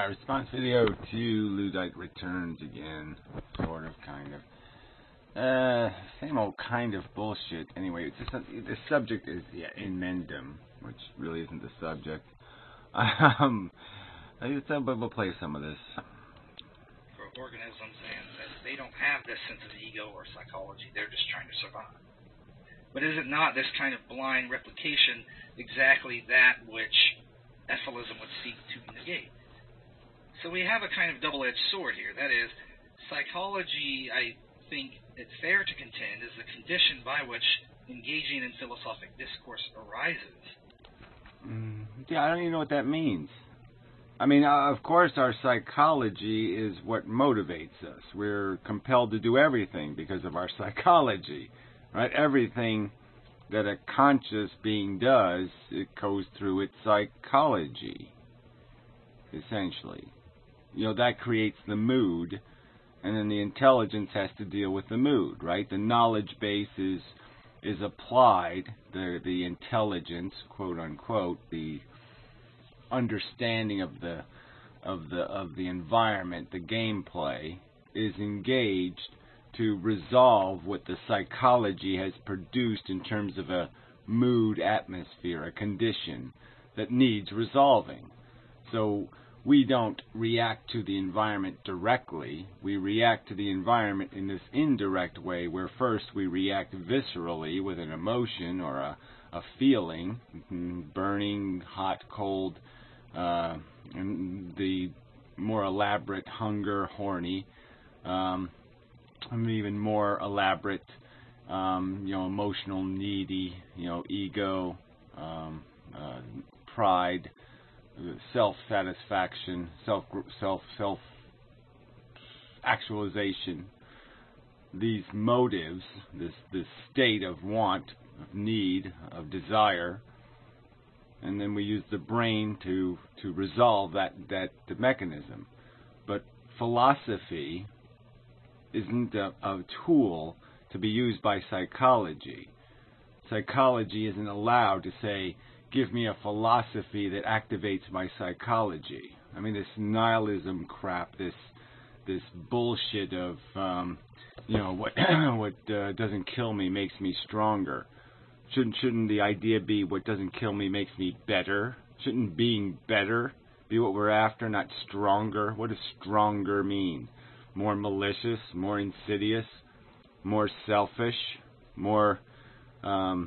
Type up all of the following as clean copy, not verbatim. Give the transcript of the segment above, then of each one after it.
Response video to Ludite Returns again. Sort of, kind of. Same old kind of bullshit. Anyway, it's just, the subject is, Inmendum, which really isn't the subject. We'll play some of this. For organisms, and they don't have this sense of ego or psychology. They're just trying to survive. But is it not this kind of blind replication exactly that which ethylism would seek to negate? So we have a kind of double-edged sword here. That is, psychology, I think it's fair to contend, is the condition by which engaging in philosophic discourse arises. I don't even know what that means. I mean, of course, our psychology is what motivates us. We're compelled to do everything because of our psychology, right? Everything that a conscious being does, it goes through its psychology, essentially. That creates the mood, and then the intelligence has to deal with the mood, right? The knowledge base is applied, the intelligence, quote unquote, the understanding of the environment, the gameplay, is engaged to resolve what the psychology has produced in terms of a mood atmosphere, a condition that needs resolving. So we don't react to the environment directly. We react to the environment in this indirect way, where first we react viscerally with an emotion or a feeling, burning, hot, cold, and the more elaborate hunger, horny, even more elaborate, emotional, needy, ego, pride, self-satisfaction, self-actualization. These motives, this state of want, of need, of desire, and then we use the brain to resolve that mechanism. But philosophy isn't a tool to be used by psychology. Psychology isn't allowed to say, give me a philosophy that activates my psychology. I mean, this nihilism crap, this bullshit of, what doesn't kill me makes me stronger. Shouldn't the idea be what doesn't kill me makes me better? Shouldn't being better be what we're after, not stronger? What does stronger mean? More malicious, more insidious, more selfish, more a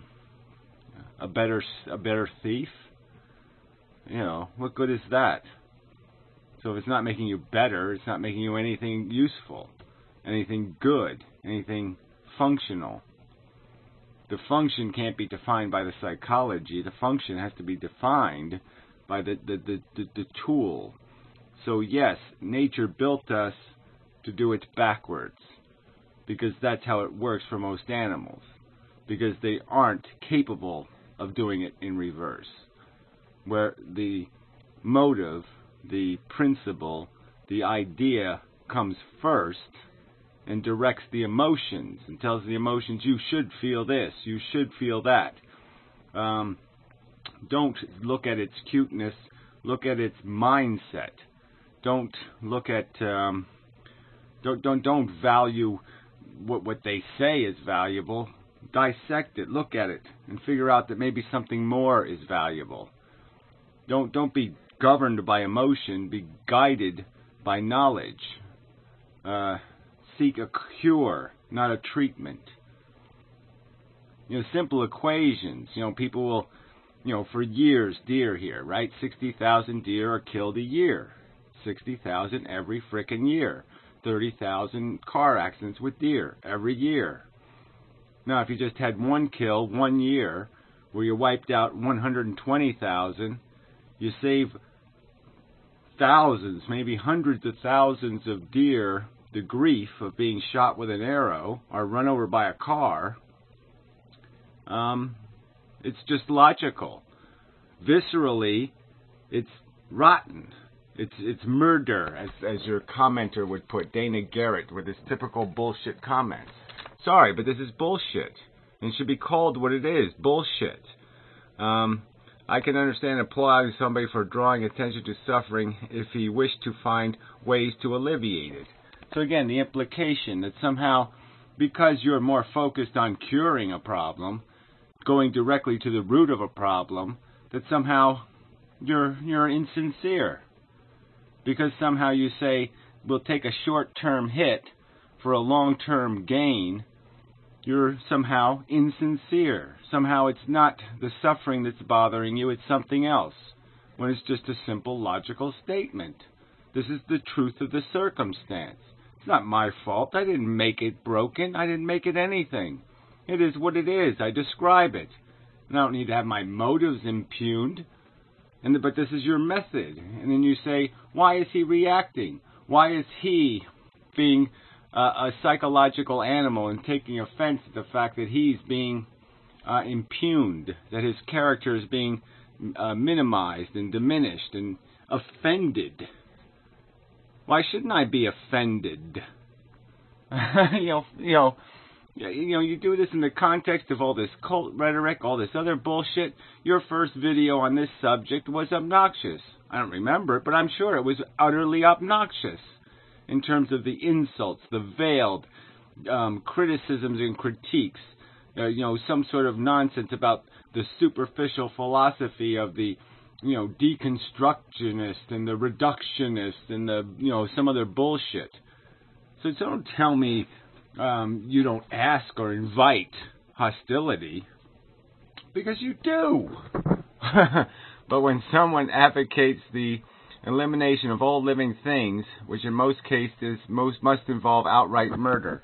better thief? What good is that? So if it's not making you better, it's not making you anything useful, anything good, anything functional. The function can't be defined by the psychology. The function has to be defined by the tool. So yes, nature built us to do it backwards, because that's how it works for most animals, because they aren't capable of doing it in reverse, where the motive, the principle, the idea comes first and directs the emotions and tells the emotions, you should feel this, you should feel that. Don't look at its cuteness, look at its mindset. Don't look at don't value what they say is valuable. Dissect it, look at it, and figure out that maybe something more is valuable. Don't be governed by emotion, be guided by knowledge. Seek a cure, not a treatment. Simple equations. People will, for years, deer here, right? 60,000 deer are killed a year. 60,000 every frickin' year. 30,000 car accidents with deer every year. Now, if you just had one kill 1 year, where you wiped out 120,000, you save thousands, maybe hundreds of thousands of deer the grief of being shot with an arrow or run over by a car. It's just logical. Viscerally, it's rotten. It's murder, as your commenter would put, Dana Garrett, with his typical bullshit comments. Sorry, but this is bullshit. And it should be called what it is, bullshit. I can understand applauding somebody for drawing attention to suffering if he wished to find ways to alleviate it. So again, the implication that somehow, because you're more focused on curing a problem, going directly to the root of a problem, that somehow you're insincere. Because somehow you say, we'll take a short-term hit for a long-term gain, you're somehow insincere. Somehow it's not the suffering that's bothering you, it's something else, when it's just a simple logical statement. This is the truth of the circumstance. It's not my fault. I didn't make it broken. I didn't make it anything. It is what it is. I describe it. And I don't need to have my motives impugned. But this is your method. And then you say, why is he reacting? Why is he being a psychological animal and taking offense at the fact that he's being impugned, that his character is being minimized and diminished and offended? Why shouldn't I be offended? You do this in the context of all this cult rhetoric, all this other bullshit. Your first video on this subject was obnoxious. I don't remember it, but I'm sure it was utterly obnoxious in terms of the insults, the veiled criticisms and critiques. Some sort of nonsense about the superficial philosophy of the deconstructionist and the reductionist and the some other bullshit. So don't tell me you don't ask or invite hostility, because you do. But when someone advocates the elimination of all living things, which in most cases must involve outright murder,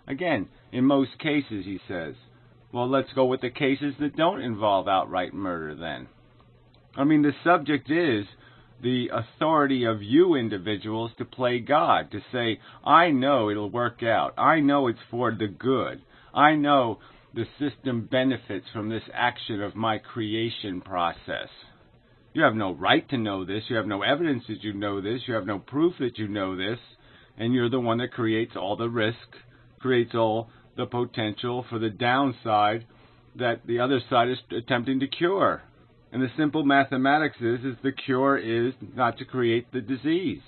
again, in most cases, he says, well, let's go with the cases that don't involve outright murder then. I mean, the subject is the authority of you individuals to play God, to say, I know it'll work out. I know it's for the good. I know the system benefits from this action of my creation process. You have no right to know this. You have no evidence that you know this. You have no proof that you know this. And you're the one that creates all the risk, creates all the potential for the downside that the other side is attempting to cure. And the simple mathematics is the cure is not to create the disease.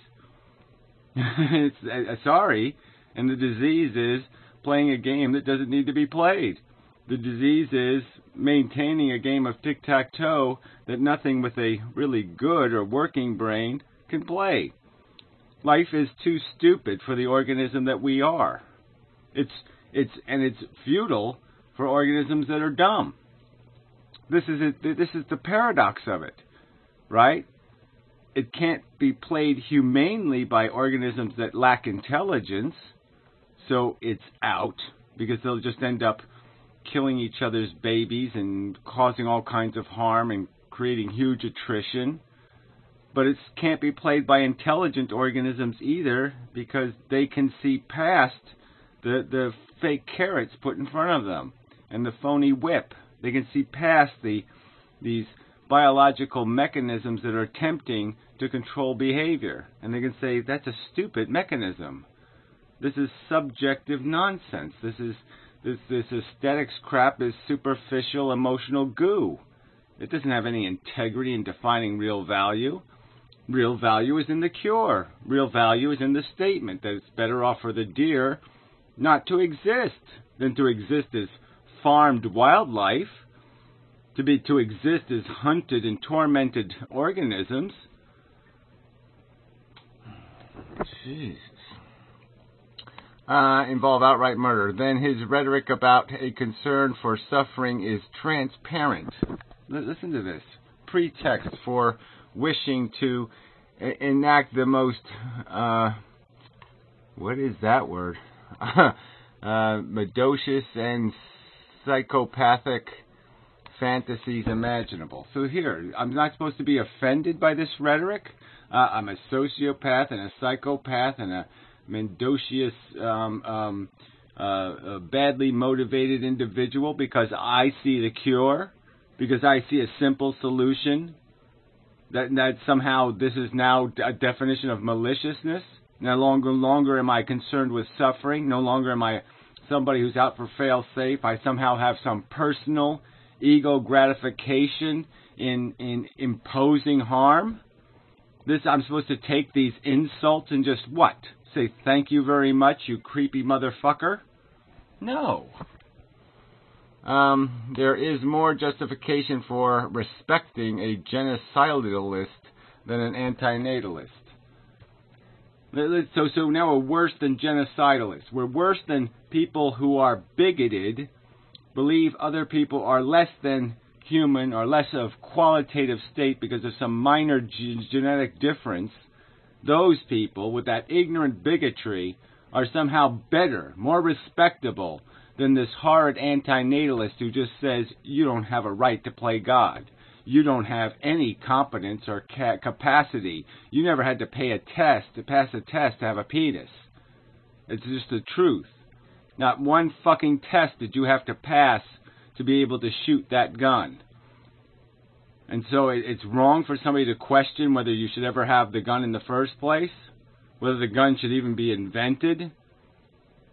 Sorry. And the disease is playing a game that doesn't need to be played. The disease is maintaining a game of tic-tac-toe that nothing with a really good or working brain can play. Life is too stupid for the organism that we are. It's futile for organisms that are dumb. This is the paradox of it, right? It can't be played humanely by organisms that lack intelligence, so it's out, because they'll just end up killing each other's babies and causing all kinds of harm and creating huge attrition. But it can't be played by intelligent organisms either, because they can see past the fake carrots put in front of them and the phony whip. They can see past these biological mechanisms that are attempting to control behavior. And they can say, that's a stupid mechanism. This is subjective nonsense. This aesthetics crap is superficial emotional goo. It doesn't have any integrity in defining real value. Real value is in the cure. Real value is in the statement that it's better off for the deer not to exist than to exist as farmed wildlife, to exist as hunted and tormented organisms. Jesus. Involve outright murder. Then his rhetoric about a concern for suffering is transparent. Listen to this. Pretext for wishing to enact the most, what is that word? Medocious and psychopathic fantasies imaginable. So here, I'm not supposed to be offended by this rhetoric. I'm a sociopath and a psychopath and a mendacious, badly motivated individual because I see the cure, because I see a simple solution. That somehow this is now a definition of maliciousness. No longer am I concerned with suffering. No longer am I somebody who's out for fail-safe. I somehow have some personal ego gratification in imposing harm? I'm supposed to take these insults and just what? Say thank you very much, you creepy motherfucker? No. There is more justification for respecting a genocidalist than an antinatalist. So now we're worse than genocidalists. We're worse than people who are bigoted, believe other people are less than human or less of qualitative state because of some minor genetic difference. Those people with that ignorant bigotry are somehow better, more respectable than this horrid antinatalist who just says you don't have a right to play God. You don't have any competence or capacity. You never had to pass a test to have a penis. It's just the truth. Not one fucking test did you have to pass to be able to shoot that gun. And so it's wrong for somebody to question whether you should ever have the gun in the first place, whether the gun should even be invented.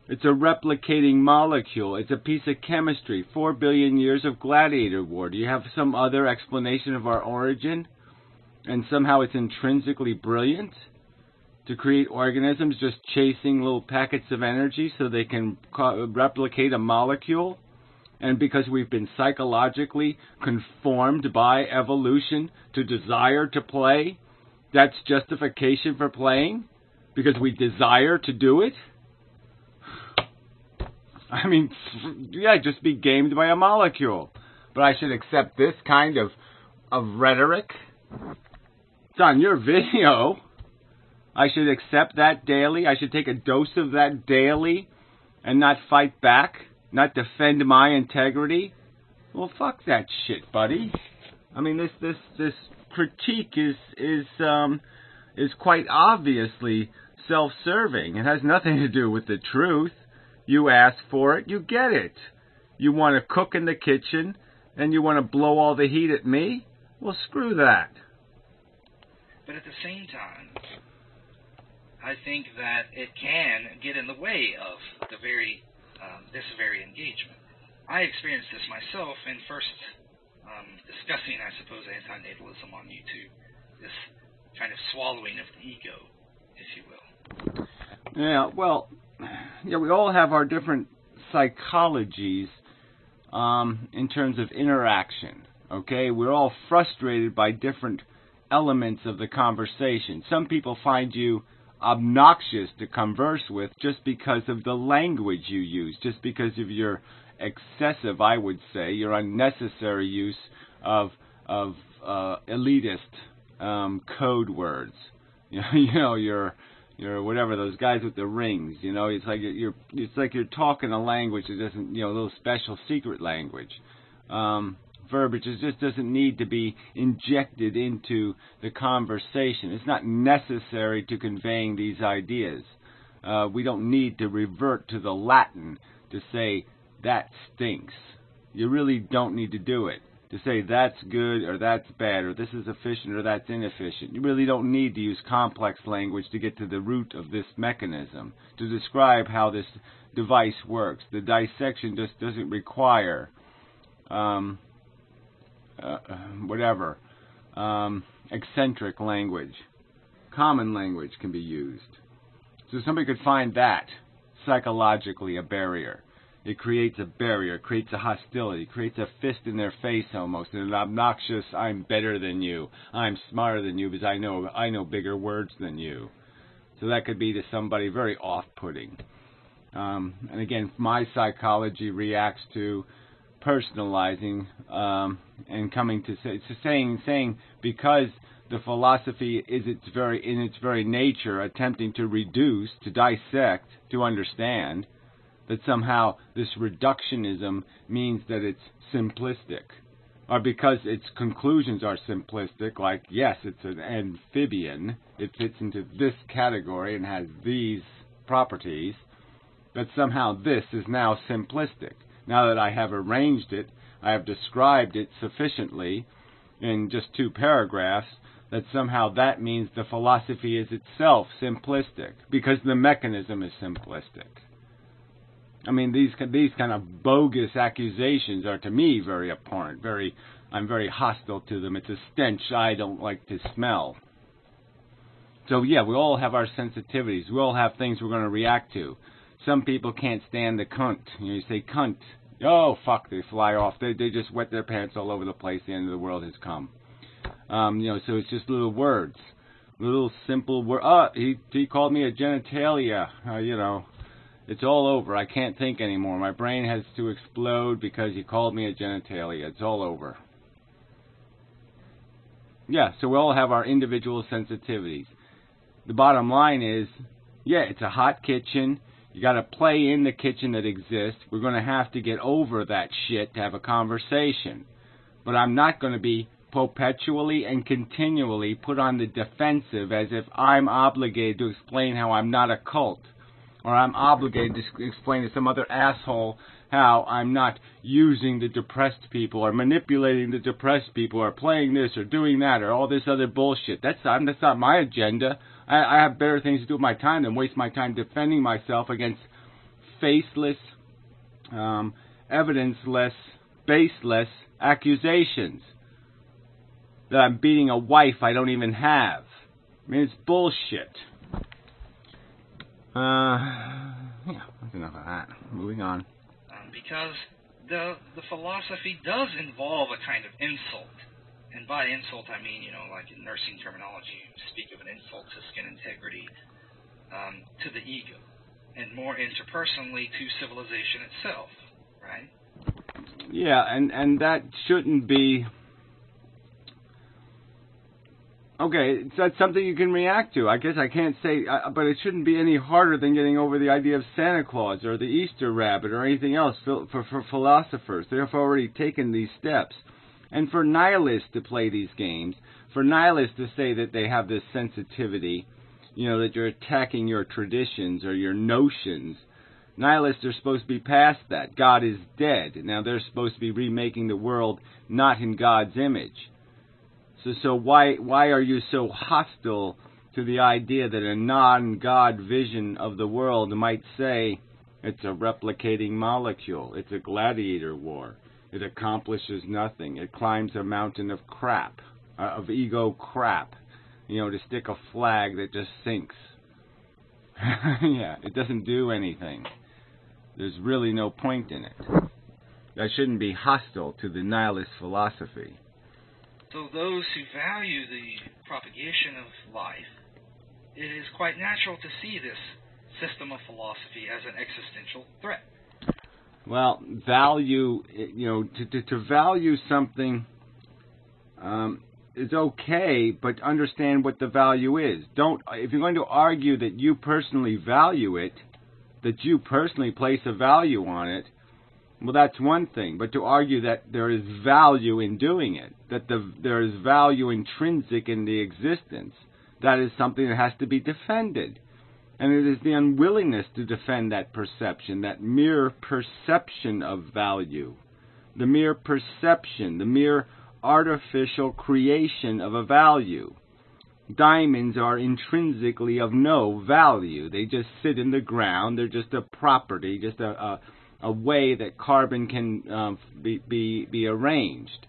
It's a replicating molecule. It's a piece of chemistry. 4 billion years of gladiator war. Do you have some other explanation of our origin? And somehow it's intrinsically brilliant to create organisms just chasing little packets of energy so they can replicate a molecule? And because we've been psychologically conformed by evolution to desire to play, that's justification for playing? Because we desire to do it? I mean, yeah, just be gamed by a molecule. But I should accept this kind of rhetoric? It's on your video. I should accept that daily? I should take a dose of that daily and not fight back? Not defend my integrity? Well, fuck that shit, buddy. I mean, this critique is quite obviously self-serving. It has nothing to do with the truth. You ask for it, you get it. You want to cook in the kitchen, and you want to blow all the heat at me? Well, screw that. But at the same time, I think that it can get in the way of this very engagement. I experienced this myself in first discussing, I suppose, antinatalism on YouTube. This kind of swallowing of the ego, if you will. Yeah, well, yeah, we all have our different psychologies in terms of interaction, okay? We're all frustrated by different elements of the conversation. Some people find you obnoxious to converse with just because of the language you use, just because of your excessive, I would say, your unnecessary use of elitist code words. You know, your whatever, those guys with the rings. You know, it's like you're talking a language that doesn't, a little special secret language. Verbiage just doesn't need to be injected into the conversation. It's not necessary to conveying these ideas. We don't need to revert to the Latin to say that stinks. You really don't need to do it. To say that's good or that's bad or this is efficient or that's inefficient. You really don't need to use complex language to get to the root of this mechanism, to describe how this device works. The dissection just doesn't require eccentric language. Common language can be used. So somebody could find that psychologically a barrier. It creates a barrier, creates a hostility, creates a fist in their face almost, and an obnoxious, I'm better than you, I'm smarter than you because I know bigger words than you. So that could be to somebody very off-putting. And again, my psychology reacts to personalizing and coming to saying because the philosophy is in its very nature attempting to reduce, to dissect, to understand, that somehow this reductionism means that it's simplistic, or because its conclusions are simplistic, like, yes, it's an amphibian, it fits into this category and has these properties, that somehow this is now simplistic. Now that I have arranged it, I have described it sufficiently in just 2 paragraphs, that somehow that means the philosophy is itself simplistic, because the mechanism is simplistic. I mean, these kind of bogus accusations are, to me, very abhorrent, very I'm very hostile to them. It's a stench I don't like to smell. So yeah, we all have our sensitivities. We all have things we're going to react to. Some people can't stand the cunt. You say cunt. Oh, fuck, they fly off. They just wet their pants all over the place. The end of the world has come. So it's just little words. Little simple words. He called me a genitalia. It's all over. I can't think anymore. My brain has to explode because he called me a genitalia. It's all over. Yeah, so we all have our individual sensitivities. The bottom line is, yeah, it's a hot kitchen. You got to play in the kitchen that exists. We're going to have to get over that shit to have a conversation. But I'm not going to be perpetually and continually put on the defensive as if I'm obligated to explain how I'm not a cult. Or I'm obligated to explain to some other asshole how I'm not using the depressed people or manipulating the depressed people or playing this or doing that or all this other bullshit. That's not my agenda. I have better things to do with my time than waste my time defending myself against faceless, evidenceless, baseless accusations that I'm beating a wife I don't even have. I mean, it's bullshit. That's enough of that. Moving on. Because the philosophy does involve a kind of insult. And by insult, I mean, like in nursing terminology, you speak of an insult to skin integrity, to the ego, and more interpersonally to civilization itself, right? Yeah, and that shouldn't be... Okay, that's something you can react to. I guess I can't say, but it shouldn't be any harder than getting over the idea of Santa Claus or the Easter rabbit or anything else for philosophers. They have already taken these steps. And for nihilists to play these games, for nihilists to say that they have this sensitivity, that you're attacking your traditions or your notions, nihilists are supposed to be past that. God is dead. Now they're supposed to be remaking the world not in God's image. So why are you so hostile to the idea that a non-God vision of the world might say it's a replicating molecule, it's a gladiator war, it accomplishes nothing, it climbs a mountain of crap, of ego crap, to stick a flag that just sinks. Yeah, it doesn't do anything. There's really no point in it. That shouldn't be hostile to the nihilist philosophy. So those who value the propagation of life, it is quite natural to see this system of philosophy as an existential threat. Well, value, to value something is okay, but understand what the value is. If you're going to argue that you personally value it, that you personally place a value on it, well, that's one thing. But to argue that there is value in doing it, that there is value intrinsic in the existence, that is something that has to be defended. And it is the unwillingness to defend that perception, that mere perception of value, the mere perception, the mere artificial creation of a value. Diamonds are intrinsically of no value. They just sit in the ground. They're just a property, just a way that carbon can be arranged.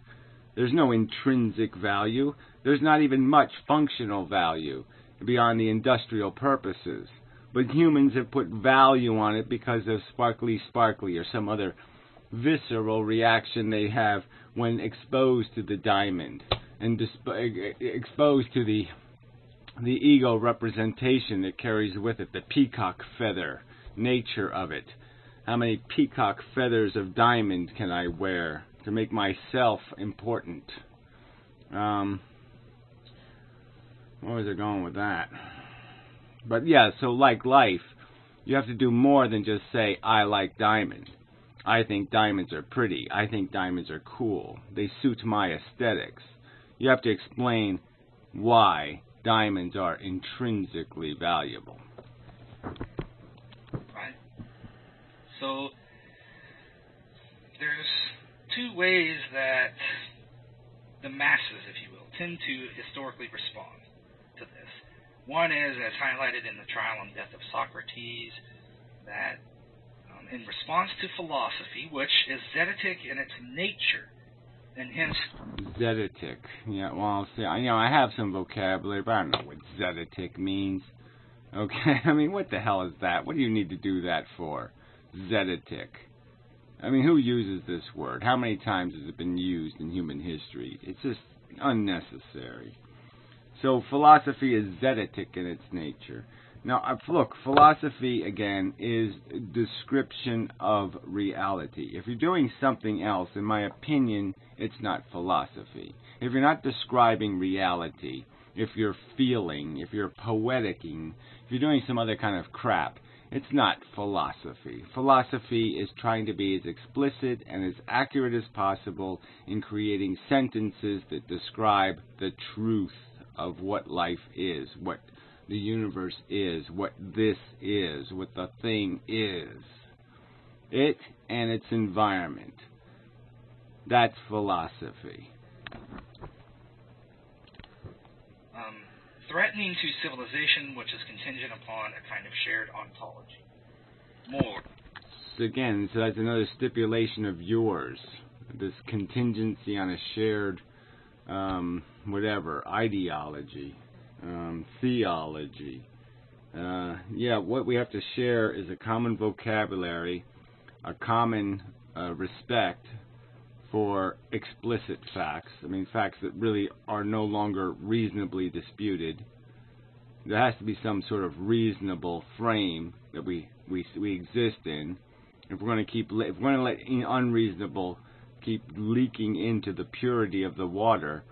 There's no intrinsic value. There's not even much functional value beyond the industrial purposes. But humans have put value on it because of sparkly or some other visceral reaction they have when exposed to the diamond and exposed to the ego representation that carries with it, the peacock feather nature of it. How many peacock feathers of diamond can I wear to make myself important? Where was I going with that? But yeah, so like life, you have to do more than just say, I like diamonds. I think diamonds are pretty. I think diamonds are cool. They suit my aesthetics. You have to explain why diamonds are intrinsically valuable. Right. So there's two ways that the masses, if you will, tend to historically respond to this. One is, as highlighted in the Trial and Death of Socrates, that in response to philosophy, which is zetetic in its nature, and hence Zetetic. Yeah, well, see, I have some vocabulary, but I don't know what zetetic means. Okay, I mean, what the hell is that? What do you need to do that for? Zetetic. I mean, who uses this word? How many times has it been used in human history? It's just unnecessary. So philosophy is zetetic in its nature. Now, look, philosophy, again, is a description of reality. If you're doing something else, in my opinion, it's not philosophy. If you're not describing reality, if you're feeling, if you're poeticking, if you're doing some other kind of crap, it's not philosophy. Philosophy is trying to be as explicit and as accurate as possible in creating sentences that describe the truth of what life is, what the universe is, what this is, what the thing is. It and its environment. That's philosophy. Threatening to civilization, which is contingent upon a kind of shared ontology. More. So again, so that's another stipulation of yours. This contingency on a shared, ideology, theology. What we have to share is a common vocabulary, a common respect for explicit facts. I mean, facts that really are no longer reasonably disputed. There has to be some sort of reasonable frame that we exist in. If we're going to let unreasonable keep leaking into the purity of the water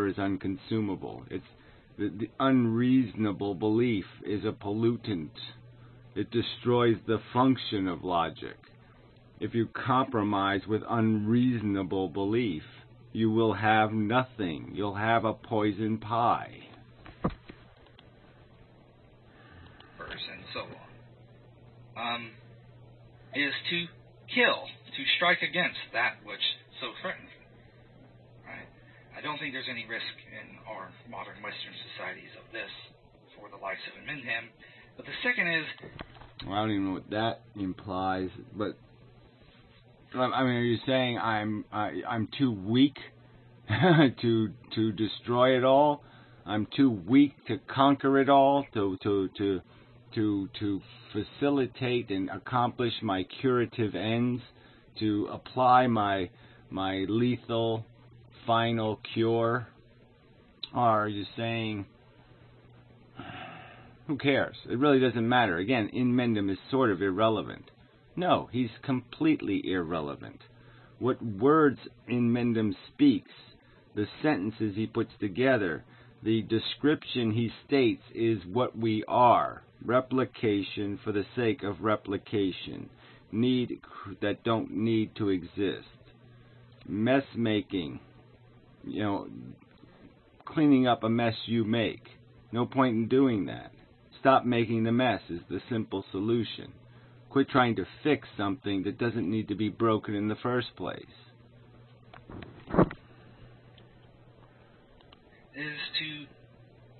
is unconsumable. It's the unreasonable belief is a pollutant. It destroys the function of logic. If you compromise with unreasonable belief, you will have nothing. You'll have a poison pie. And so on. Is to kill, to strike against that which so threatens it. Right? I don't think there's any risk in our modern Western societies of this for the likes of Eminem. But the second is... Well, I don't even know what that implies, but... I mean, are you saying I'm too weak to destroy it all? I'm too weak to conquer it all, to facilitate and accomplish my curative ends, to apply my lethal final cure? Or are you saying, who cares? It really doesn't matter. Again, in Mendham is sort of irrelevant. No, he's completely irrelevant. What words in Mendham speaks, the sentences he puts together, the description he states is what we are. Replication for the sake of replication. Need that don't need to exist. Mess making. Cleaning up a mess you make. No point in doing that. Stop making the mess is the simple solution. Quit trying to fix something that doesn't need to be broken in the first place. Is to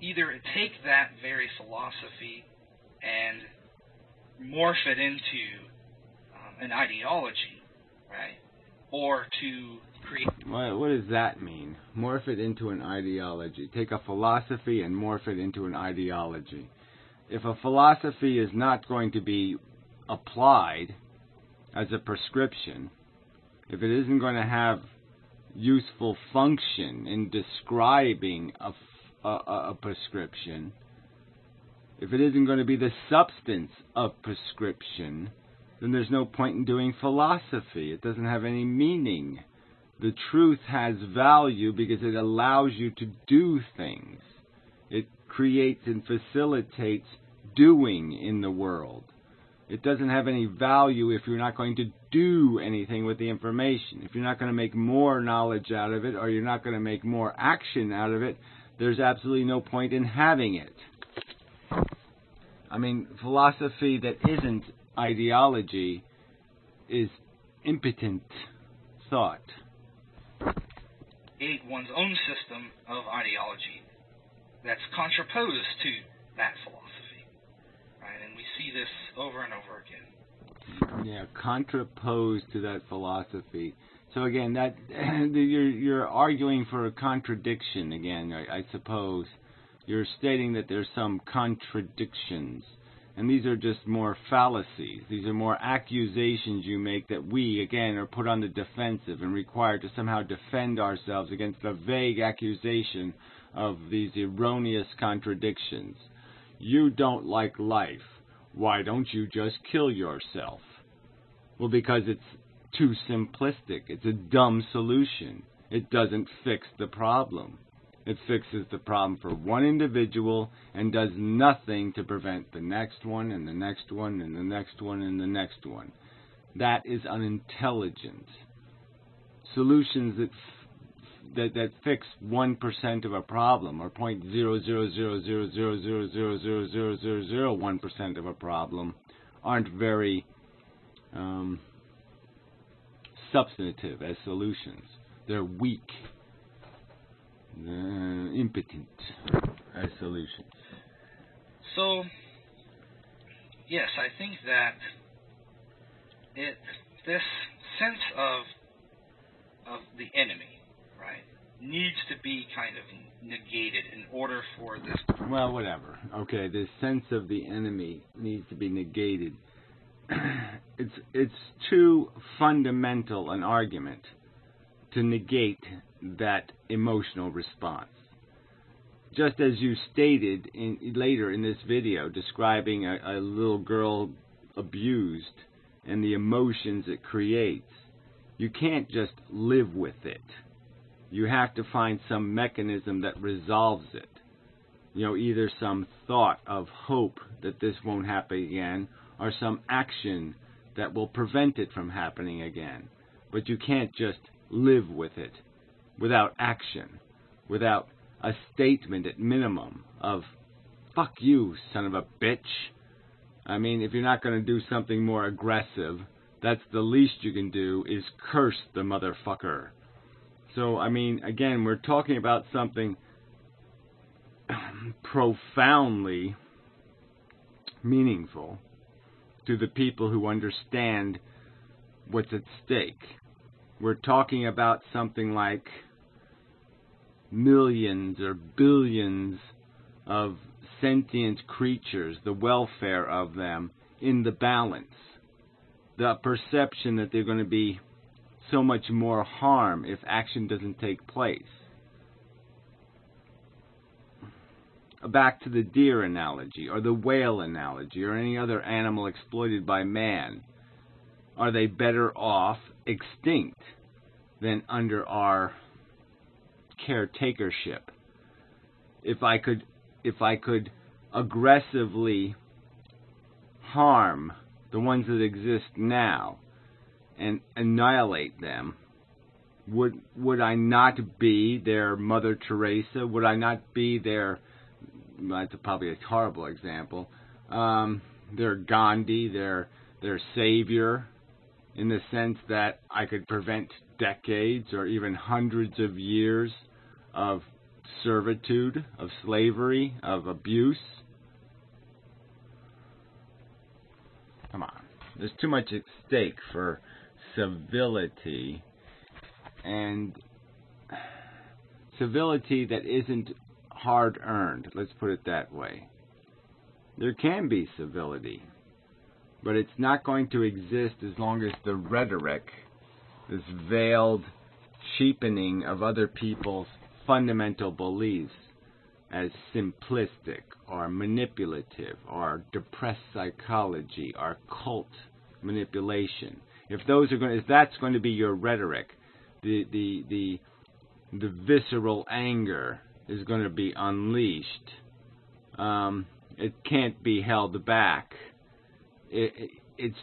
either take that very philosophy and morph it into an ideology, right? Or to create... What does that mean? Morph it into an ideology. Take a philosophy and morph it into an ideology. If a philosophy is not going to be applied as a prescription, if it isn't going to have useful function in describing a prescription, if it isn't going to be the substance of prescription, then there's no point in doing philosophy. It doesn't have any meaning. The truth has value because it allows you to do things. It creates and facilitates doing in the world. It doesn't have any value if you're not going to do anything with the information. If you're not going to make more knowledge out of it, or you're not going to make more action out of it, there's absolutely no point in having it. I mean, philosophy that isn't ideology is impotent thought. Create one's own system of ideology that's contraposed to that philosophy. Right? And we see this over and over again. Yeah, contraposed to that philosophy. So again, that you're arguing for a contradiction again, I suppose. You're stating that there's some contradictions, and these are just more fallacies. These are more accusations you make that we, again, are put on the defensive and required to somehow defend ourselves against the vague accusation of these erroneous contradictions. You don't like life. Why don't you just kill yourself? Well, because it's too simplistic. It's a dumb solution. It doesn't fix the problem. It fixes the problem for one individual and does nothing to prevent the next one and the next one and the next one and the next one. That is unintelligent. Solutions that fix 1% of a problem or 0.0000000000001% of a problem aren't very substantive as solutions. They're weak, impotent as solutions. So, yes, I think that this sense of the enemy, right, needs to be kind of negated in order for this. Well, whatever. Okay, this sense of the enemy needs to be negated. It's too fundamental an argument to negate that emotional response. Just as you stated later in this video, describing a little girl abused and the emotions it creates, you can't just live with it. You have to find some mechanism that resolves it. Either some thought of hope that this won't happen again, or some action that will prevent it from happening again. But you can't just live with it without action, without a statement at minimum of, fuck you, son of a bitch. I mean, if you're not going to do something more aggressive, that's the least you can do is curse the motherfucker. So, I mean, again, we're talking about something profoundly meaningful to the people who understand what's at stake. We're talking about something like millions or billions of sentient creatures, the welfare of them in the balance. The perception that they're going to be so much more harm if action doesn't take place. Back to the deer analogy, or the whale analogy, or any other animal exploited by man. Are they better off extinct than under our caretakership? If I could aggressively harm the ones that exist now and annihilate them, would I not be their Mother Teresa? Would I not be their, that's probably a horrible example, their Gandhi, their savior, in the sense that I could prevent decades or even hundreds of years of servitude, of slavery, of abuse? Come on. There's too much at stake for civility, and civility that isn't hard-earned, let's put it that way. There can be civility, but it's not going to exist as long as the rhetoric, this veiled cheapening of other people's fundamental beliefs as simplistic or manipulative or depressed psychology or cult manipulation. If that's going to be your rhetoric, the visceral anger is going to be unleashed. It can't be held back. It's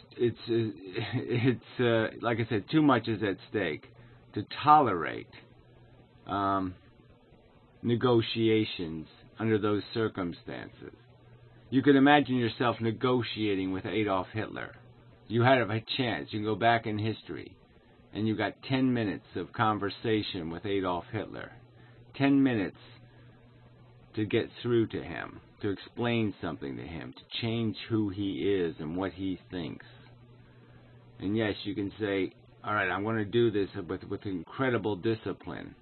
like I said, too much is at stake to tolerate negotiations under those circumstances. You can imagine yourself negotiating with Adolf Hitler. You had a chance. You can go back in history, and you got 10 minutes of conversation with Adolf Hitler. 10 minutes to get through to him, to explain something to him, to change who he is and what he thinks. And yes, you can say, all right, I'm going to do this with incredible discipline.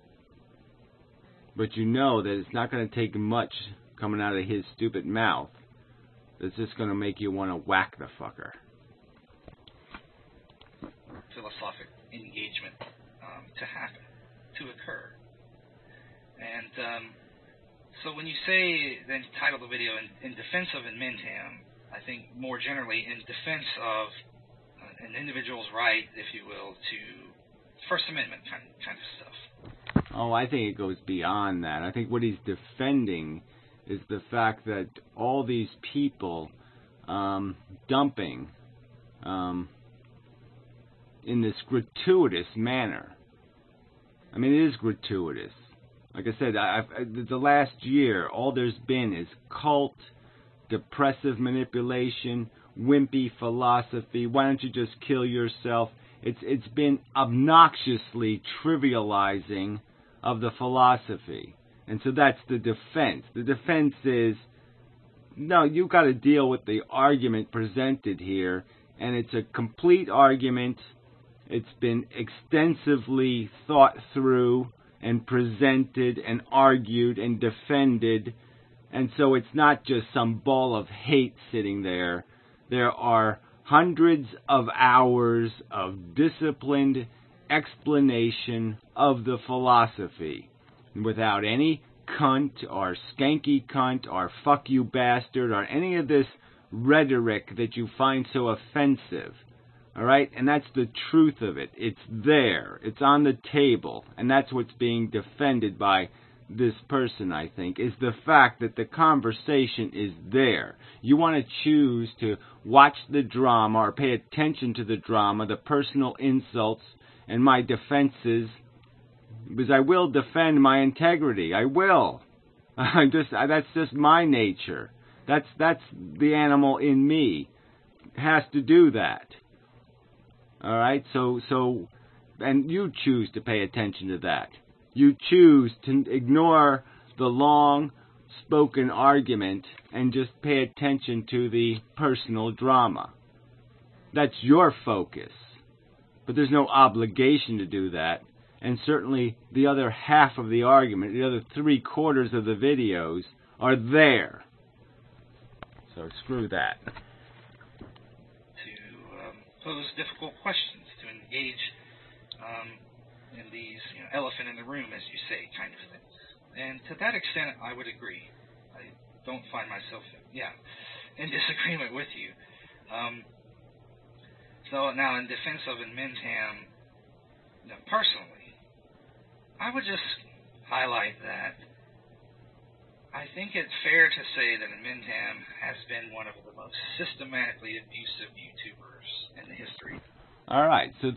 But you know that it's not going to take much coming out of his stupid mouth that's just going to make you want to whack the fucker. Philosophic engagement to happen, to occur. And so when you say, then title the video, in defense of Inmendham, I think more generally in defense of an individual's right, if you will, to First Amendment kind of stuff. Oh, I think it goes beyond that. I think what he's defending is the fact that all these people dumping in this gratuitous manner. I mean, it is gratuitous. Like I said, the last year, all there's been is cult, depressive manipulation, wimpy philosophy. Why don't you just kill yourself? It's been obnoxiously trivializing of the philosophy. And so that's the defense. The defense is, no, you've got to deal with the argument presented here, and it's a complete argument. It's been extensively thought through and presented and argued and defended, and so it's not just some ball of hate sitting there. There are hundreds of hours of disciplined explanation of the philosophy without any cunt or skanky cunt or fuck you bastard or any of this rhetoric that you find so offensive. All right? And that's the truth of it. It's there. It's on the table. And that's what's being defended by this person, I think, is the fact that the conversation is there. You want to choose to watch the drama or pay attention to the drama, the personal insults, and my defenses, because I will defend my integrity. I will. That's just my nature. That's the animal in me. It has to do that. All right? So, and you choose to pay attention to that. You choose to ignore the long-spoken argument and just pay attention to the personal drama. That's your focus. But there's no obligation to do that. And certainly the other half of the argument, the other 3/4 of the videos are there. So screw that. To pose difficult questions, to engage in these elephant in the room, as you say, kind of things. And to that extent, I would agree. I don't find myself, in disagreement with you. So now, in defense of Inmendham, personally, I would just highlight that I think it's fair to say that Inmendham has been one of the most systematically abusive YouTubers in the history. All right, so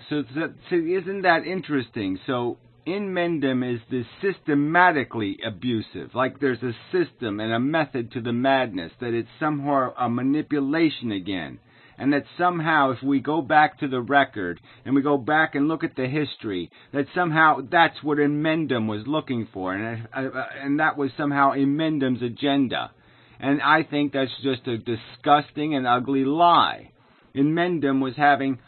isn't that interesting? So Inmendham is this systematically abusive, like there's a system and a method to the madness, that it's somehow a manipulation again, and that somehow if we go back to the record and we go back and look at the history, that somehow that's what Inmendham was looking for, and that was somehow Inmendham's agenda. And I think that's just a disgusting and ugly lie. Inmendham was having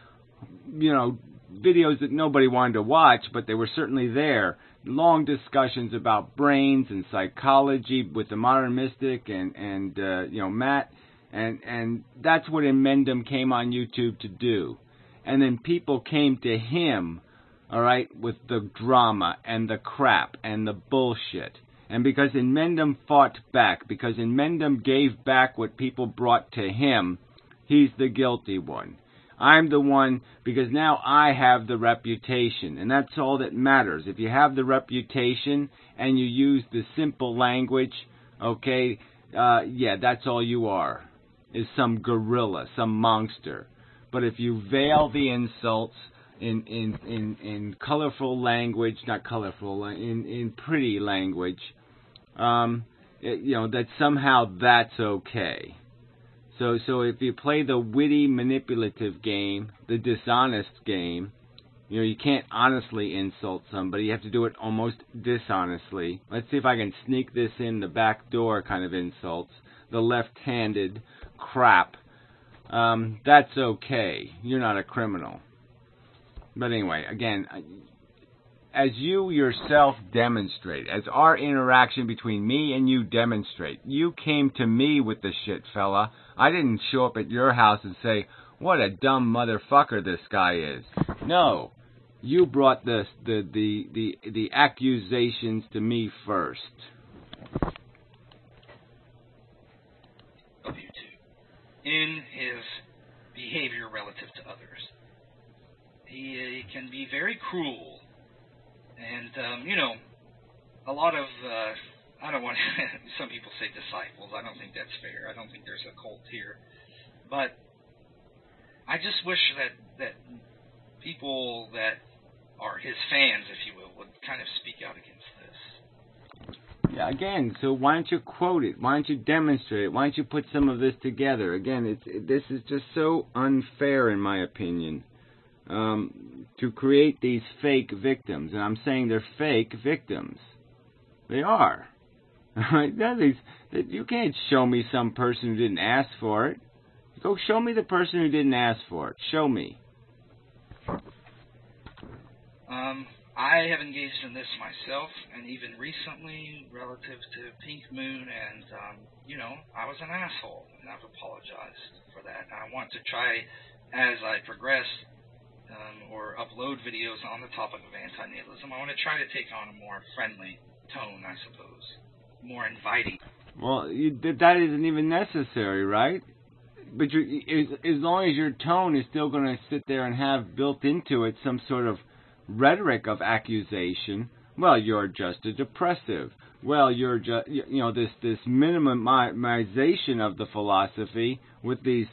videos that nobody wanted to watch, but they were certainly there. Long discussions about brains and psychology with the modern mystic and Matt, and that's what Inmendham came on YouTube to do. And then people came to him, all right, with the drama and the crap and the bullshit. And because Inmendham fought back, because Inmendham gave back what people brought to him, he's the guilty one. I'm the one, because now I have the reputation, and that's all that matters. If you have the reputation and you use the simple language, okay, that's all you are, is some gorilla, some monster. But if you veil the insults in colorful language, not colorful, in pretty language, that somehow that's okay. So if you play the witty, manipulative game, the dishonest game, you can't honestly insult somebody. You have to do it almost dishonestly. Let's see if I can sneak this in the back door kind of insults. The left-handed crap. That's okay. You're not a criminal. But anyway, again, as you yourself demonstrate, as our interaction between me and you demonstrate, you came to me with the shit, fella. I didn't show up at your house and say, what a dumb motherfucker this guy is. No. You brought the accusations to me first. Of you two. In his behavior relative to others. He can be very cruel. And, a lot of, I don't want some people say disciples. I don't think that's fair. I don't think there's a cult here. But I just wish that people that are his fans, if you will, would kind of speak out against this. Yeah, again, so why don't you quote it? Why don't you demonstrate it? Why don't you put some of this together? Again, this is just so unfair, in my opinion, to create these fake victims. And I'm saying they're fake victims. They are. You can't show me some person who didn't ask for it. Go show me the person who didn't ask for it. Show me. I have engaged in this myself, and even recently, relative to Pink Moon, and, I was an asshole, and I've apologized for that. I want to try, as I progress, or upload videos on the topic of anti-natalism, I want to try to take on a more friendly tone, I suppose, more inviting. Well, that isn't even necessary, right? But as long as your tone is still going to sit there and have built into it some sort of rhetoric of accusation, well, you're just a depressive. Well, you're just, this minimization of the philosophy with these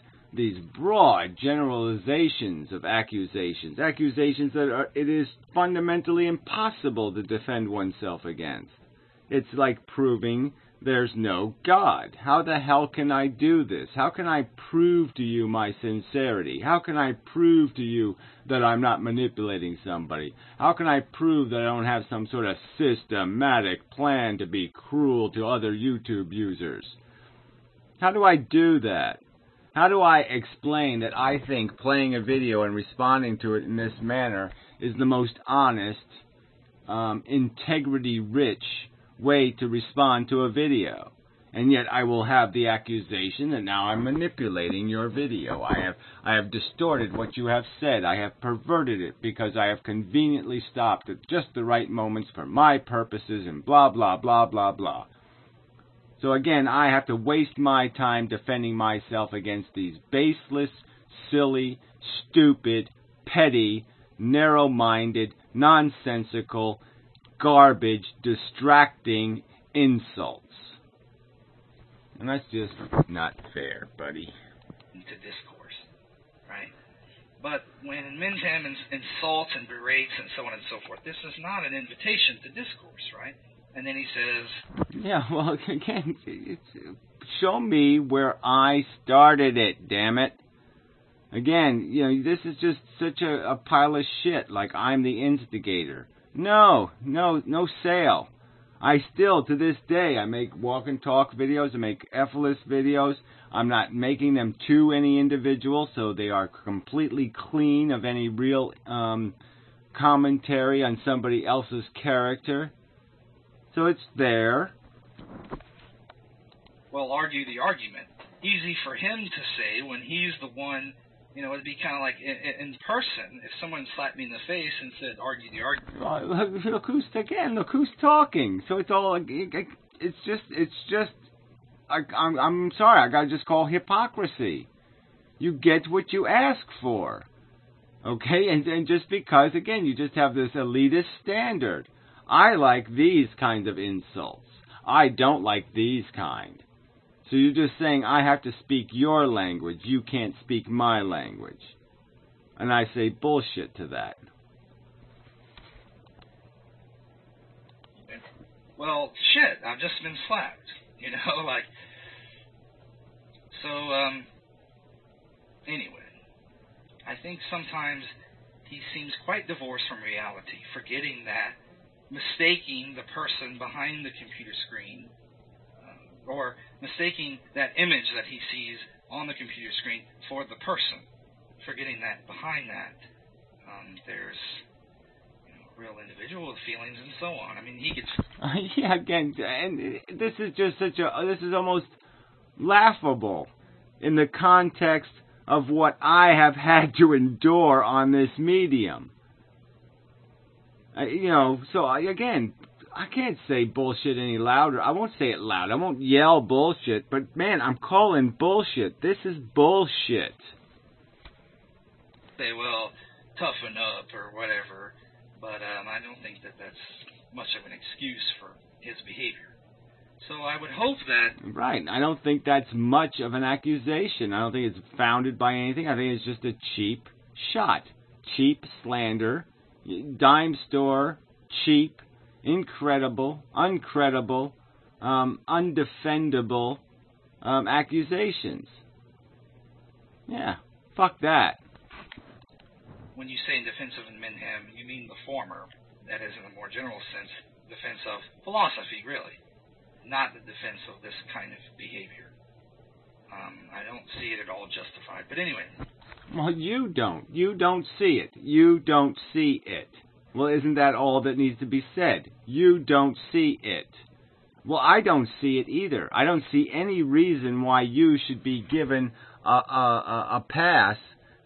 broad generalizations of accusations that it is fundamentally impossible to defend oneself against. It's like proving there's no God. How the hell can I do this? How can I prove to you my sincerity? How can I prove to you that I'm not manipulating somebody? How can I prove that I don't have some sort of systematic plan to be cruel to other YouTube users? How do I do that? How do I explain that I think playing a video and responding to it in this manner is the most honest, integrity-rich way to respond to a video? And yet I will have the accusation that now I'm manipulating your video. I have distorted what you have said. I have perverted it because I have conveniently stopped at just the right moments for my purposes and blah, blah, blah, blah, blah. So again, I have to waste my time defending myself against these baseless, silly, stupid, petty, narrow-minded, nonsensical, garbage, distracting insults. And that's just not fair, buddy. To discourse, right? But when Mintam insults and berates and so on and so forth, this is not an invitation to discourse, right? And then he says... Yeah, well, again, show me where I started it, damn it. Again, this is just such a pile of shit, like I'm the instigator. No sale. I still, to this day, I make walk and talk videos, I make F-list videos. I'm not making them to any individual, so they are completely clean of any real commentary on somebody else's character. So it's there. Well, argue the argument. Easy for him to say when he's the one, it'd be kind of like in person. If someone slapped me in the face and said, argue the argument. Look who's talking. So it's all, it's just, I'm sorry, I gotta just call hypocrisy. You get what you ask for. Okay? And just because, again, you just have this elitist standard. I like these kind of insults. I don't like these kind. So you're just saying I have to speak your language. You can't speak my language. And I say bullshit to that. Well, shit, I've just been slapped. Anyway. I think sometimes he seems quite divorced from reality, forgetting that, mistaking the person behind the computer screen, or mistaking that image that he sees on the computer screen for the person, forgetting that behind that There's a real individual with feelings and so on. I mean, he gets... Yeah, again, and this is just this is almost laughable in the context of what I have had to endure on this medium. Again, I can't say bullshit any louder. I won't say it loud. I won't yell bullshit, but man, I'm calling bullshit. This is bullshit. Say, well, toughen up or whatever, but I don't think that that's much of an excuse for his behavior. So I would hope that... Right. I don't think that's much of an accusation. I don't think it's founded by anything. I think it's just a cheap shot. Cheap slander. Dime store. Cheap. Incredible. Uncredible. Undefendable accusations. Yeah. Fuck that. When you say in defense of Minham, you mean the former. That is, in a more general sense, defense of philosophy, really. Not the defense of this kind of behavior. I don't see it at all justified. But anyway. Well, you don't. You don't see it. You don't see it. Well, isn't that all that needs to be said? You don't see it. Well, I don't see it either. I don't see any reason why you should be given a pass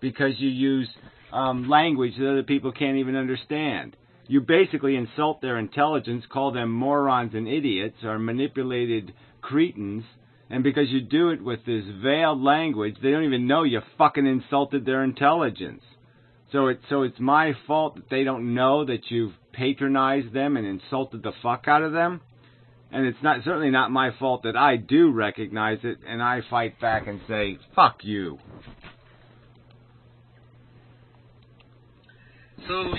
because you use language that other people can't even understand. You basically insult their intelligence, call them morons and idiots, or manipulated cretins, and because you do it with this veiled language, they don't even know you fucking insulted their intelligence. So it's my fault that they don't know that you've patronized them and insulted the fuck out of them? And it's certainly not my fault that I do recognize it, and I fight back and say, fuck you. So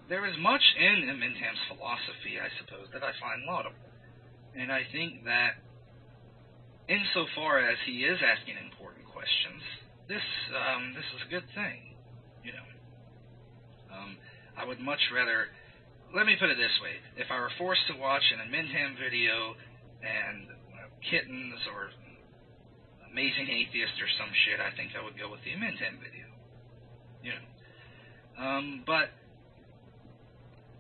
there is much in Minham's philosophy, I suppose, that I find laudable. And I think that insofar as he is asking important questions, this is a good thing, I would much rather... Let me put it this way. If I were forced to watch an Minham video and kittens or Amazing Atheist or some shit, I think I would go with the Minham video. But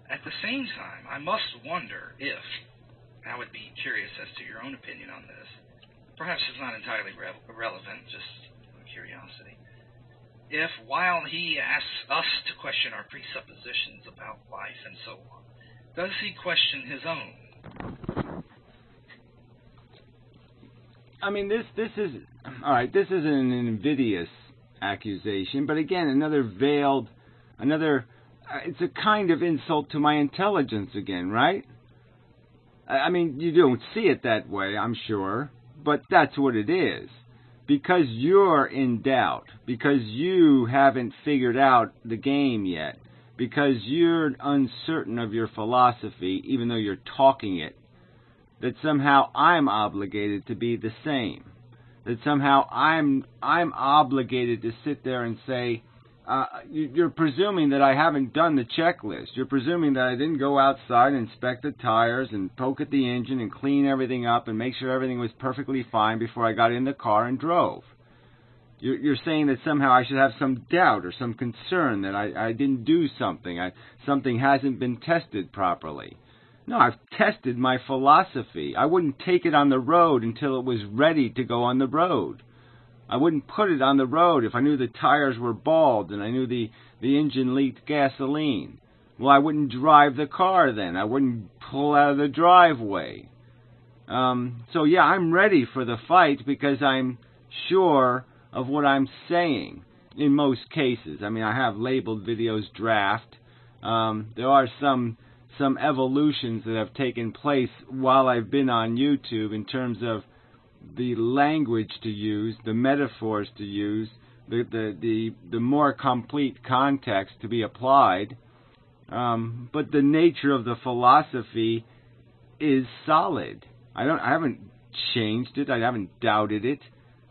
at the same time, I must wonder if, I would be curious as to your own opinion on this, perhaps it's not entirely irrelevant, just curiosity, if while he asks us to question our presuppositions about life and so on, does he question his own? I mean, this is, alright, this is an invidious accusation, but again, it's a kind of insult to my intelligence again, right? I mean, you don't see it that way, I'm sure, but that's what it is. Because you're in doubt, because you haven't figured out the game yet, because you're uncertain of your philosophy, even though you're talking it, that somehow I'm obligated to be the same. That somehow I'm obligated to sit there and say, you're presuming that I haven't done the checklist. You're presuming that I didn't go outside and inspect the tires and poke at the engine and clean everything up and make sure everything was perfectly fine before I got in the car and drove. You're saying that somehow I should have some doubt or some concern that I didn't do something. Something hasn't been tested properly. No, I've tested my philosophy. I wouldn't take it on the road until it was ready to go on the road. I wouldn't put it on the road if I knew the tires were bald and I knew the engine leaked gasoline. Well, I wouldn't drive the car then. I wouldn't pull out of the driveway. So yeah, I'm ready for the fight because I'm sure of what I'm saying in most cases. I mean, I have labeled videos draft. There are some evolutions that have taken place while I've been on YouTube in terms of the language to use, the metaphors to use, the more complete context to be applied. But the nature of the philosophy is solid. I haven't changed it. I haven't doubted it.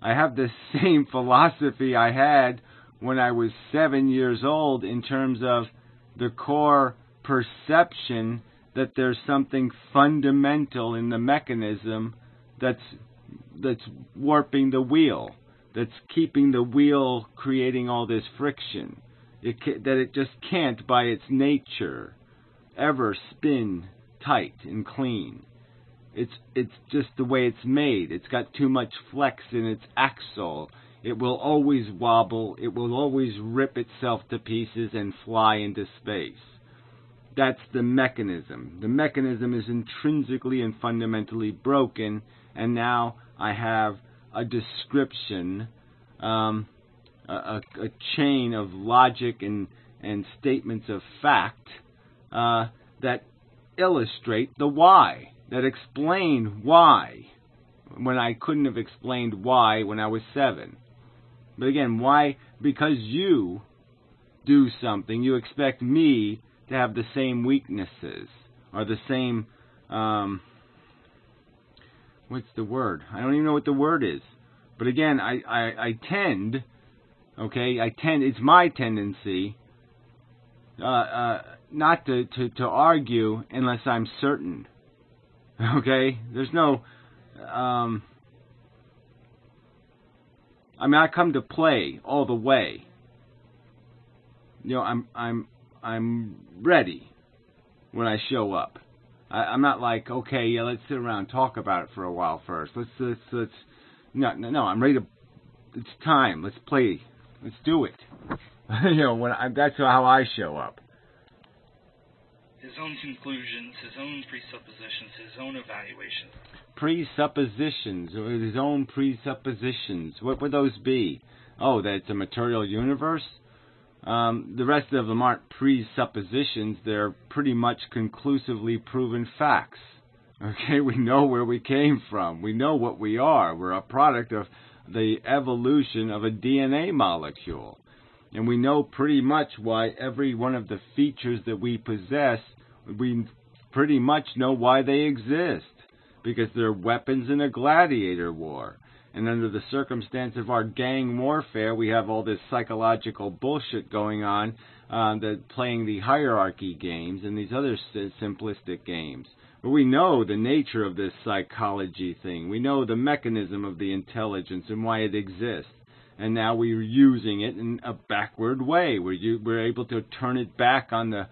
I have the same philosophy I had when I was 7 years old in terms of the core perception that there's something fundamental in the mechanism that's warping the wheel, that's keeping the wheel creating all this friction. that it just can't, by its nature, ever spin tight and clean. It's just the way it's made. It's got too much flex in its axle. It will always wobble. It will always rip itself to pieces and fly into space. That's the mechanism. The mechanism is intrinsically and fundamentally broken, and now I have a description, a chain of logic and statements of fact that illustrate the why, that explain why, when I couldn't have explained why when I was 7. But again, why? Because you do something, you expect me to have the same weaknesses, or the same, what's the word? I don't even know what the word is. But again, I tend, it's my tendency not to argue unless I'm certain. Okay? There's no, I come to play all the way. I'm ready when I show up. I'm not like, okay, yeah, let's sit around and talk about it for a while first. Let's. No, I'm ready to. It's time. Let's play. Let's do it. That's how I show up. His own conclusions, his own presuppositions, his own evaluations. Presuppositions, or his own presuppositions. What would those be? Oh, that it's a material universe? The rest of them aren't presuppositions. They're pretty much conclusively proven facts. Okay, we know where we came from. We know what we are. We're a product of the evolution of a DNA molecule. And we know pretty much why every one of the features that we possess, we pretty much know why they exist. Because they're weapons in a gladiator war. And under the circumstance of our gang warfare, we have all this psychological bullshit going on, playing the hierarchy games and these other simplistic games. But we know the nature of this psychology thing. We know the mechanism of the intelligence and why it exists. And now we're using it in a backward way. We're able to turn it back on the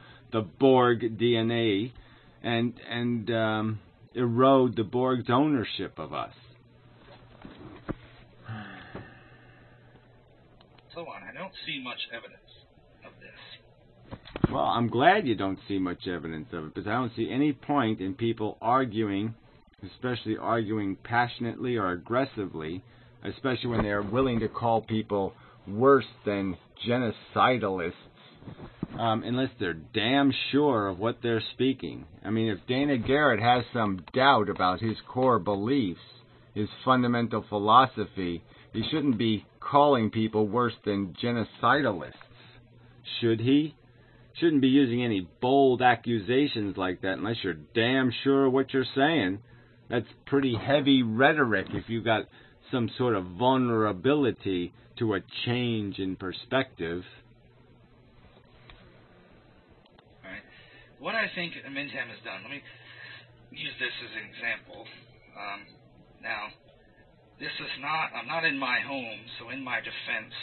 Borg DNA and erode the Borg's ownership of us. So on. I don't see much evidence of this. Well, I'm glad you don't see much evidence of it, because I don't see any point in people arguing, especially arguing passionately or aggressively, especially when they're willing to call people worse than genocidalists, unless they're damn sure of what they're speaking. I mean, if Dana Garrett has some doubt about his core beliefs, his fundamental philosophy, he shouldn't be calling people worse than genocidalists, should he? Shouldn't be using any bold accusations like that unless you're damn sure of what you're saying. That's pretty heavy rhetoric if you've got some sort of vulnerability to a change in perspective. All right. What I think Mintam has done, let me use this as an example. Now, this is not, I'm not in my home, so in my defense,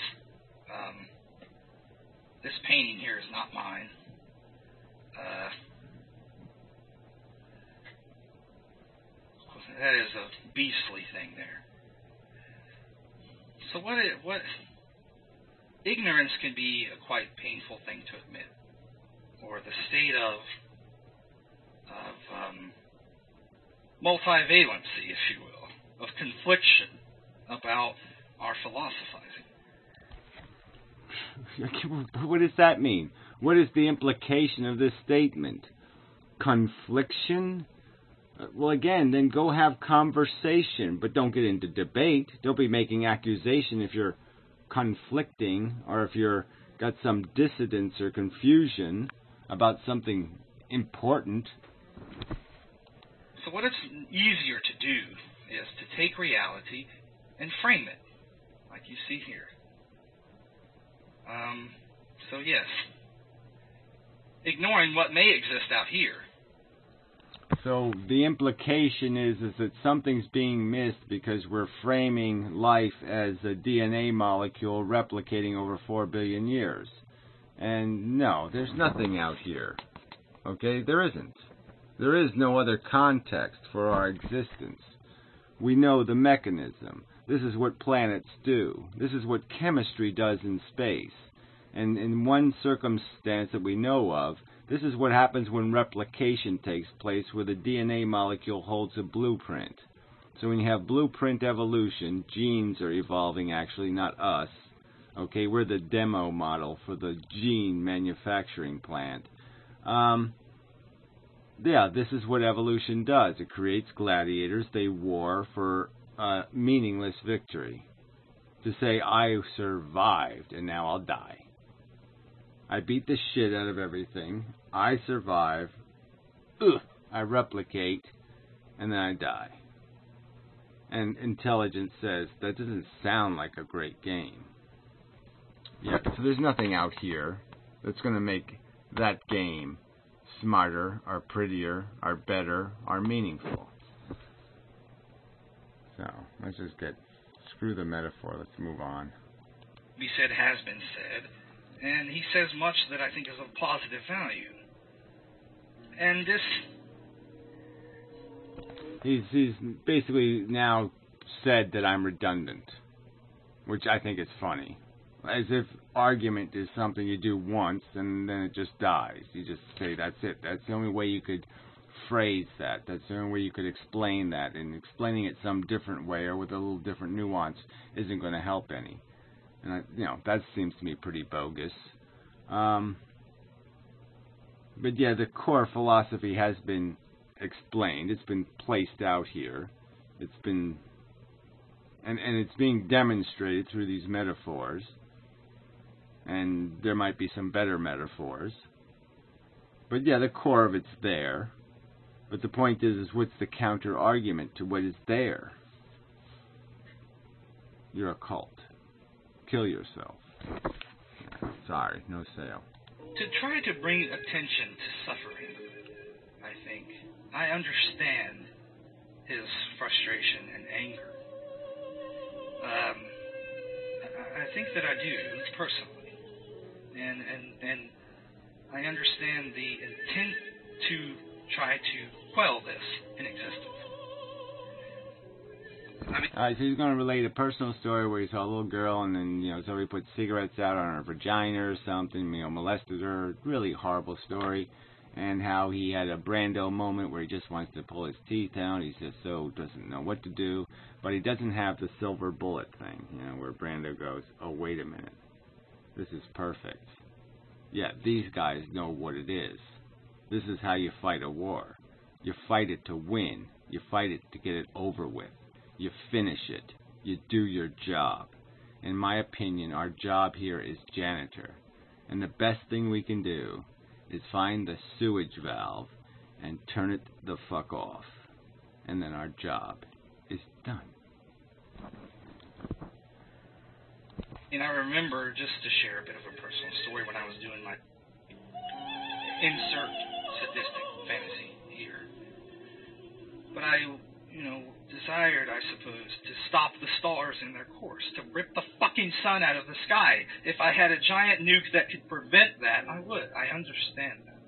this painting here is not mine. That is a beastly thing there. So what ignorance can be a quite painful thing to admit, or the state of multivalency, if you will, of confliction about our philosophizing. What does that mean? What is the implication of this statement? Confliction? Well, again, then go have conversation, but don't get into debate. Don't be making accusation if you're conflicting or if you're got some dissidence or confusion about something important. So what it's easier to do is to take reality and frame it, like you see here. So yes, ignoring what may exist out here. So the implication is that something's being missed because we're framing life as a DNA molecule replicating over 4 billion years. And no, there's nothing out here. Okay, there isn't. There is no other context for our existence. We know the mechanism. This is what planets do. This is what chemistry does in space. And in one circumstance that we know of, this is what happens when replication takes place, where the DNA molecule holds a blueprint. So when you have blueprint evolution, genes are evolving actually, not us. Okay, we're the demo model for the gene manufacturing plant. Yeah, this is what evolution does. It creates gladiators. They war for meaningless victory. To say, I survived and now I'll die. I beat the shit out of everything. I survive. I replicate. And then I die. And intelligence says, that doesn't sound like a great game. Yeah, so there's nothing out here that's going to make that game smarter, or prettier, or better, or meaningful. So, let's just screw the metaphor, let's move on. Be said has been said, and he says much that I think is of positive value. And this... He's basically now said that I'm redundant, which I think is funny. As if argument is something you do once and then it just dies. You just say that's it. That's the only way you could phrase that. That's the only way you could explain that. And explaining it some different way or with a little different nuance isn't going to help any. And that seems to me pretty bogus. But yeah, the core philosophy has been explained. It's been placed out here. It's been, and it's being demonstrated through these metaphors. And there might be some better metaphors. But yeah, the core of it's there. But the point is what's the counter argument to what is there? You're a cult. Kill yourself. Sorry, no sale. To try to bring attention to suffering, I think. I understand his frustration and anger. I think that I do, personally. And I understand the intent to try to quell this in existence. So he's going to relate a personal story where he saw a little girl and then, somebody put cigarettes out on her vagina or something, molested her. Really horrible story. And how he had a Brando moment where he just wants to pull his teeth out. He just doesn't know what to do. But he doesn't have the silver bullet thing, where Brando goes, oh, wait a minute. This is perfect. Yeah, these guys know what it is. This is how you fight a war. You fight it to win. You fight it to get it over with. You finish it. You do your job. In my opinion, our job here is janitor. And the best thing we can do is find the sewage valve and turn it the fuck off. And then our job is done. And I remember, just to share a bit of a personal story, when I was doing my insert sadistic fantasy here. But I, desired, I suppose, to stop the stars in their course, to rip the fucking sun out of the sky. If I had a giant nuke that could prevent that, I would. I understand that.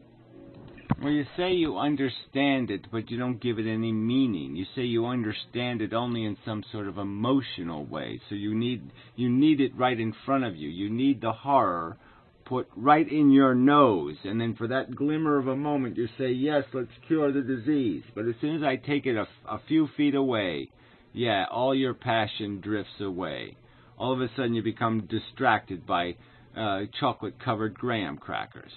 Well, you say you understand it, but you don't give it any meaning. You say you understand it only in some sort of emotional way. So you need it right in front of you. You need the horror put right in your nose. And then for that glimmer of a moment, you say, yes, let's cure the disease. But as soon as I take it a few feet away, yeah, all your passion drifts away. All of a sudden you become distracted by chocolate-covered graham crackers.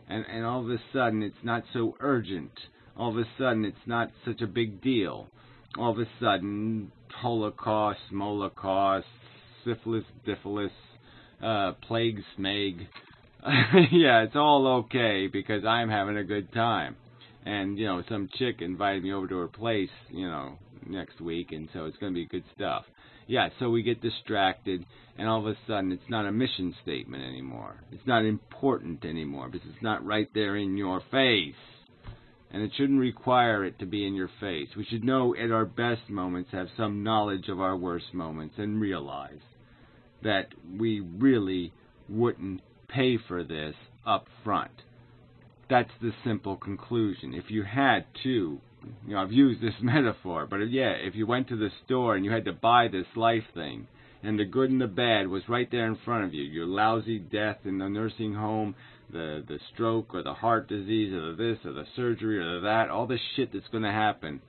And all of a sudden, it's not so urgent. All of a sudden, it's not such a big deal. All of a sudden, Holocaust, Molocaust, syphilis, diphilus, plague, smeg. Yeah, it's all okay because I'm having a good time. And, some chick invited me over to her place, next week, and so it's going to be good stuff. Yeah, so we get distracted, and all of a sudden it's not a mission statement anymore. It's not important anymore because it's not right there in your face. And it shouldn't require it to be in your face. We should know at our best moments, have some knowledge of our worst moments, and realize that we really wouldn't pay for this up front. That's the simple conclusion. If you had to, I've used this metaphor, but if you went to the store and you had to buy this life thing, and the good and the bad was right there in front of you, your lousy death in the nursing home, the stroke or the heart disease or the this or the surgery or the that, all the shit that's going to happen,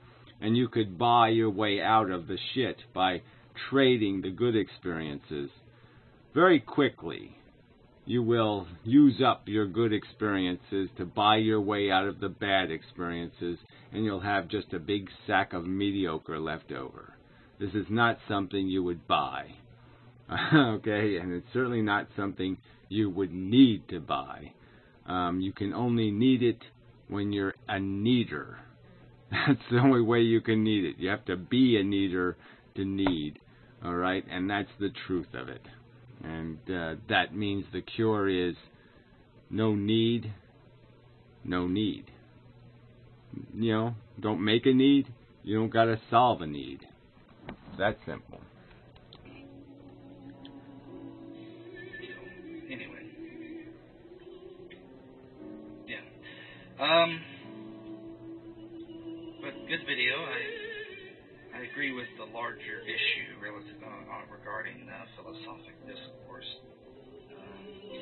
and you could buy your way out of the shit by trading the good experiences, very quickly you will use up your good experiences to buy your way out of the bad experiences, and you'll have just a big sack of mediocre left over. This is not something you would buy. Okay, and it's certainly not something you would need to buy. You can only need it when you're a needer. That's the only way you can need it. You have to be a needer to need, all right? And that's the truth of it. And that means the cure is no need, no need. Don't make a need, you don't got to solve a need. It's that simple. Anyway. Yeah. But good video. I agree with the larger issue relative regarding philosophic discourse.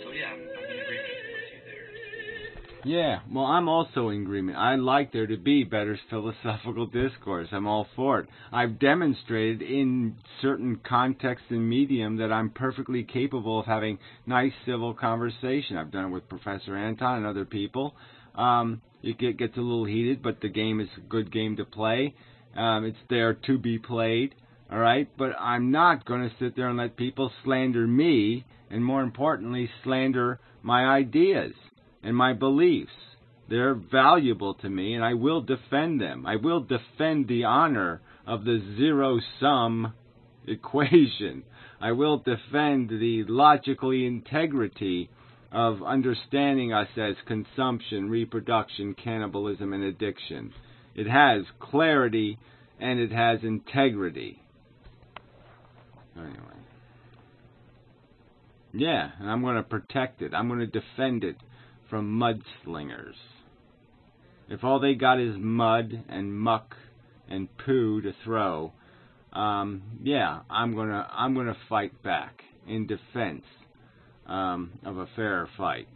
So yeah, I'm in agreement with you there. Yeah, well, I'm also in agreement. I like there to be better philosophical discourse. I'm all for it. I've demonstrated in certain contexts and medium that I'm perfectly capable of having nice civil conversation. I've done it with Professor Anton and other people. It gets a little heated, but the game is a good game to play. It's there to be played, all right? But I'm not going to sit there and let people slander me, and more importantly, slander my ideas and my beliefs. They're valuable to me, and I will defend them. I will defend the honor of the zero-sum equation. I will defend the logical integrity of understanding us as consumption, reproduction, cannibalism, and addiction. It has clarity, and it has integrity. Anyway. Yeah, and I'm going to protect it. I'm going to defend it from mudslingers. If all they got is mud and muck and poo to throw, I'm gonna fight back in defense of a fairer fight.